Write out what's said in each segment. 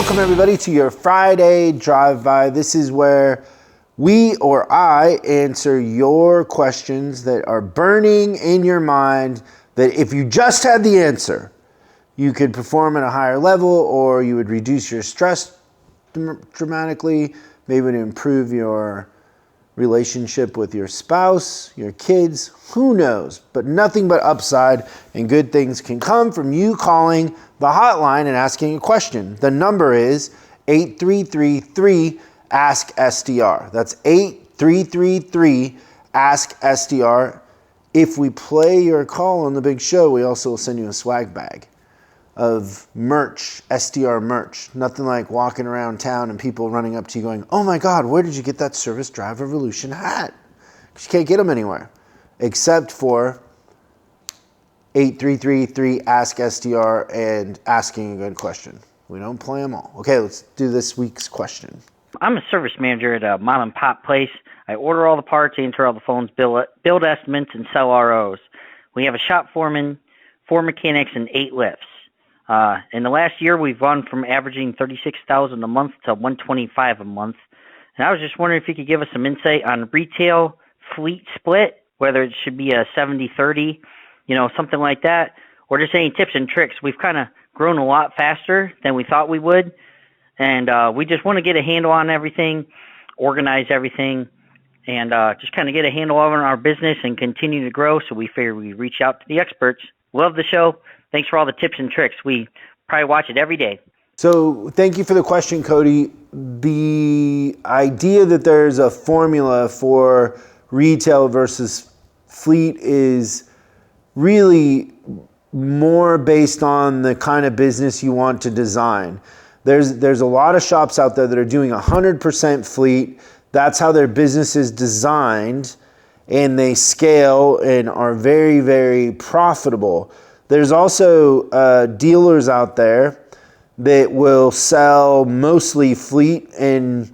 Welcome everybody to your Friday Drive-By. This is where we or I answer your questions that are burning in your mind, that if you just had the answer, you could perform at a higher level, or you would reduce your stress dramatically, maybe to improve your relationship with your spouse, your kids, who knows? But nothing but upside and good things can come from you calling the hotline and asking a question. The number is 8333-ASK-SDR. That's 8333-ASK-SDR. If we play your call on the big show, we also will send you a swag bag of merch, SDR merch. Nothing like walking around town and people running up to you going, oh my God, where did you get that Service Drive Revolution hat? Because you can't get them anywhere except for 8333-ASK-SDR and asking a good question. We don't play them all. Okay, let's do this week's question. I'm a service manager at a mom and pop place. I order all the parts, answer all the phones, build estimates, and sell ROs. We have a shop foreman, 4 mechanics, and 8 lifts. In the last year, we've gone from averaging $36,000 a month to $125,000 a month. And I was just wondering if you could give us some insight on retail fleet split, whether it should be a 70-30, something like that, or just any tips and tricks. We've kind of grown a lot faster than we thought we would, and we just want to get a handle on everything, organize everything, and just kind of get a handle on our business and continue to grow. So we figured we'd reach out to the experts. Love the show. Thanks for all the tips and tricks. We probably watch it every day. So thank you for the question, Cody. The idea that there's a formula for retail versus fleet is really more based on the kind of business you want to design. There's a lot of shops out there that are doing 100% fleet. That's how their business is designed, and they scale and are very, very profitable. There's also dealers out there that will sell mostly fleet, and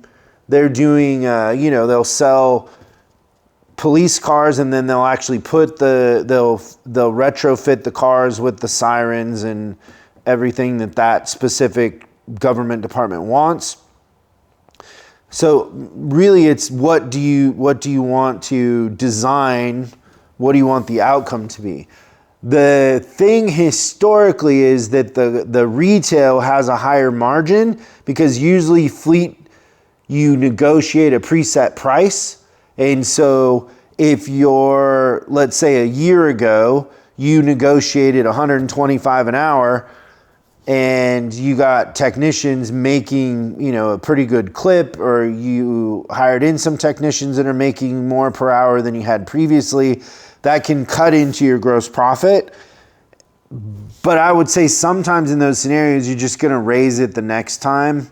they're doing, they'll sell police cars, and then they'll actually put they'll retrofit the cars with the sirens and everything that specific government department wants. So really, it's what do you want to design? What do you want the outcome to be? The thing historically is that the retail has a higher margin, because usually fleet, you negotiate a preset price. And so if let's say a year ago, you negotiated $125 an hour, and you got technicians making, a pretty good clip, or you hired in some technicians that are making more per hour than you had previously, that can cut into your gross profit. But I would say sometimes in those scenarios, you're just going to raise it the next time,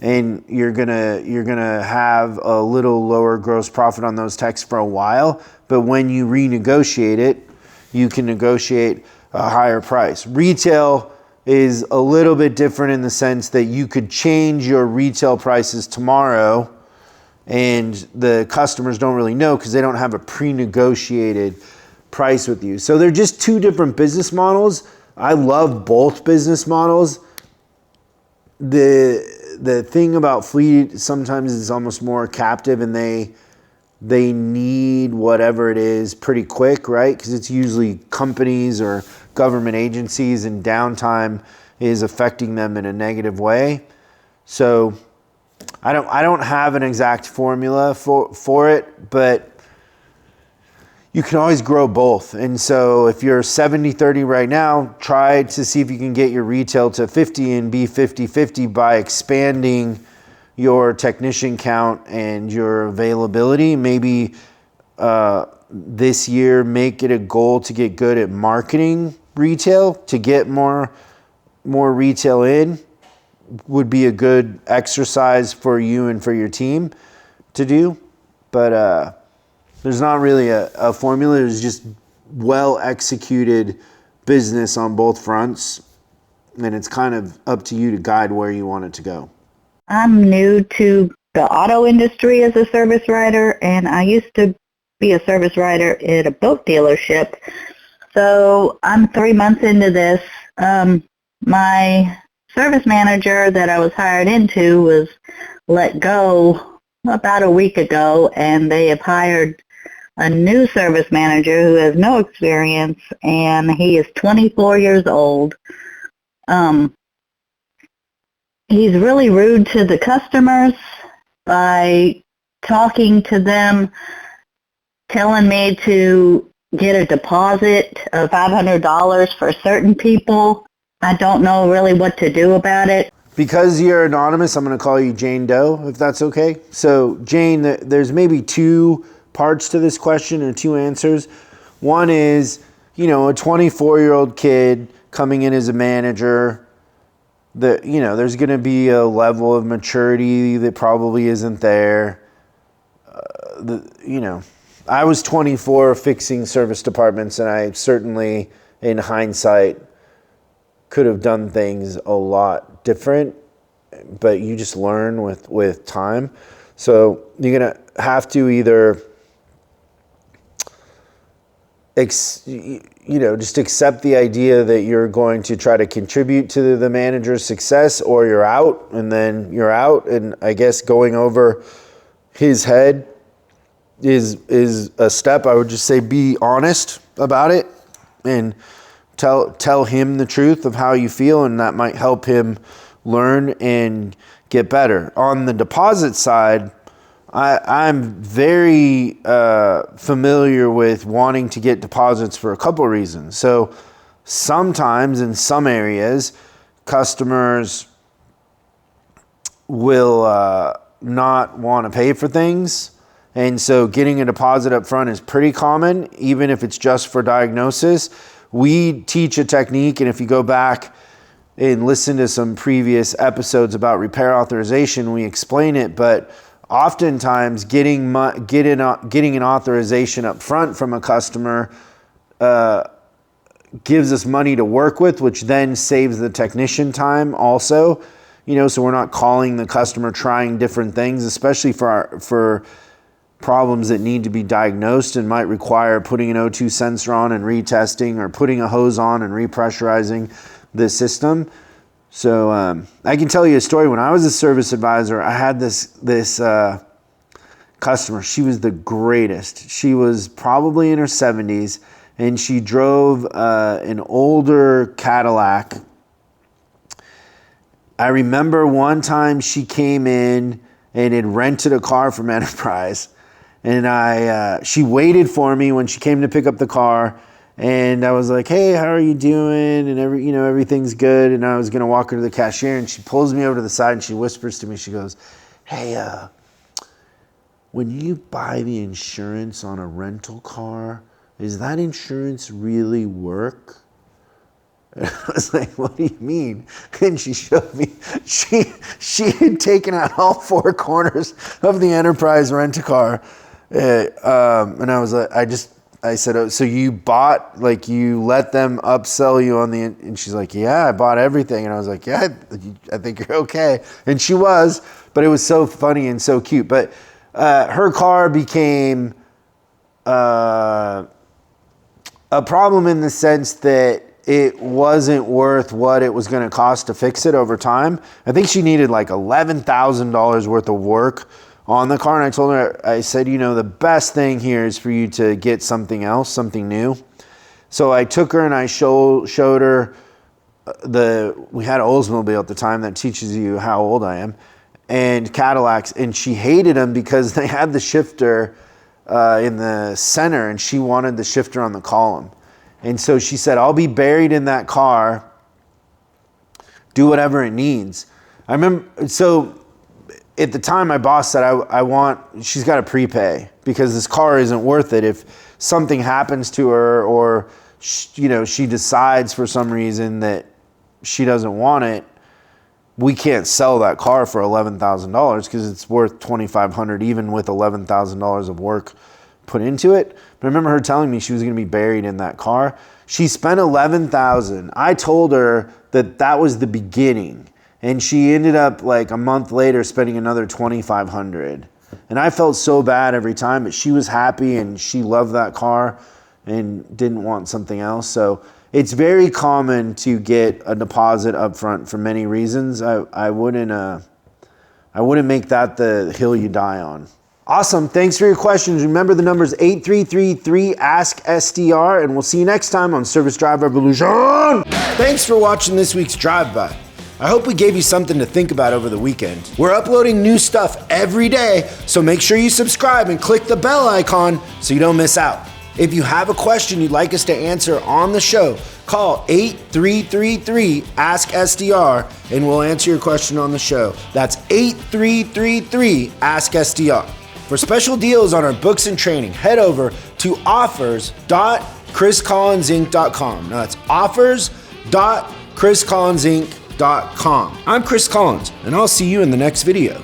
and you're gonna have a little lower gross profit on those techs for a while. But when you renegotiate it, you can negotiate a higher price. Retail is a little bit different in the sense that you could change your retail prices tomorrow, and the customers don't really know because they don't have a pre-negotiated price with you. So they're just two different business models. I love both business models. The thing about fleet sometimes is almost more captive, and they need whatever it is pretty quick, right? Because it's usually companies or government agencies, and downtime is affecting them in a negative way. So I don't have an exact formula for it, but you can always grow both. And so if you're 70-30 right now, try to see if you can get your retail to 50 and be 50-50 by expanding your technician count and your availability. Maybe this year, make it a goal to get good at marketing retail, to get more retail in. Would be a good exercise for you and for your team to do. But there's not really a formula. There's just well executed business on both fronts, and it's kind of up to you to guide where you want it to go. I'm new to the auto industry as a service writer, and I used to be a service writer at a boat dealership. So I'm 3 months into this. My service manager that I was hired into was let go about a week ago, and they have hired a new service manager who has no experience, and he is 24 years old. He's really rude to the customers by talking to them, telling me to get a deposit of $500 for certain people. I don't know really what to do about it. Because you're anonymous, I'm going to call you Jane Doe, if that's okay. So, Jane, there's maybe two parts to this question or two answers. One is, a 24-year-old kid coming in as a manager. There's going to be a level of maturity that probably isn't there. I was 24 fixing service departments, and I certainly, in hindsight, could have done things a lot different, but you just learn with time. So you're going to have to either just accept the idea that you're going to try to contribute to the manager's success, or you're out, and then you're out. And I guess going over his head is a step. I would just say be honest about it and tell him the truth of how you feel, and that might help him learn and get better. On the deposit side, I'm very familiar with wanting to get deposits for a couple of reasons. So sometimes in some areas, customers will not want to pay for things. And so getting a deposit up front is pretty common, even if it's just for diagnosis. We teach a technique, and if you go back and listen to some previous episodes about repair authorization, we explain it, but oftentimes getting an authorization up front from a customer gives us money to work with, which then saves the technician time also. So we're not calling the customer trying different things, especially for problems that need to be diagnosed and might require putting an O2 sensor on and retesting, or putting a hose on and repressurizing the system. So I can tell you a story. When I was a service advisor, I had this customer. She was the greatest. She was probably in her 70s, and she drove an older Cadillac. I remember one time she came in and had rented a car from Enterprise. And she waited for me when she came to pick up the car, and I was like, "Hey, how are you doing?" And everything's good. And I was gonna walk her to the cashier, and she pulls me over to the side and she whispers to me. She goes, "Hey, when you buy the insurance on a rental car, does that insurance really work?" And I was like, "What do you mean?" And she showed me, she had taken out all four corners of the Enterprise rent-a-car. And I was like, I said, "Oh, so you bought, you let them upsell you on the," and she's like, "Yeah, I bought everything." And I was like, "Yeah, I think you're okay." And she was, but it was so funny and so cute. But her car became a problem in the sense that it wasn't worth what it was going to cost to fix it over time. I think she needed $11,000 worth of work on the car. And I told her, I said, the best thing here is for you to get something else, something new. So I took her and I showed her we had an Oldsmobile at the time that teaches you how old I am, and Cadillacs. And she hated them because they had the shifter in the center, and she wanted the shifter on the column. And so she said, "I'll be buried in that car. Do whatever it needs." I remember, so at the time, my boss said, she's got to prepay because this car isn't worth it. If something happens to her, or, she decides for some reason that she doesn't want it, we can't sell that car for $11,000 because it's worth $2,500, even with $11,000 of work put into it. But I remember her telling me she was going to be buried in that car. She spent $11,000. I told her that was the beginning. And she ended up a month later spending another $2,500. And I felt so bad every time, but she was happy and she loved that car and didn't want something else. So it's very common to get a deposit up front for many reasons. I wouldn't make that the hill you die on. Awesome. Thanks for your questions. Remember the number is 8333-ASK-SDR, and we'll see you next time on Service Drive Revolution. Thanks for watching this week's Drive-By. I hope we gave you something to think about over the weekend. We're uploading new stuff every day, so make sure you subscribe and click the bell icon so you don't miss out. If you have a question you'd like us to answer on the show, call 8333-ASK-SDR and we'll answer your question on the show. That's 8333-ASK-SDR. For special deals on our books and training, head over to offers.chriscollinsinc.com. Now that's offers.chriscollinsinc.com. I'm Chris Collins, and I'll see you in the next video.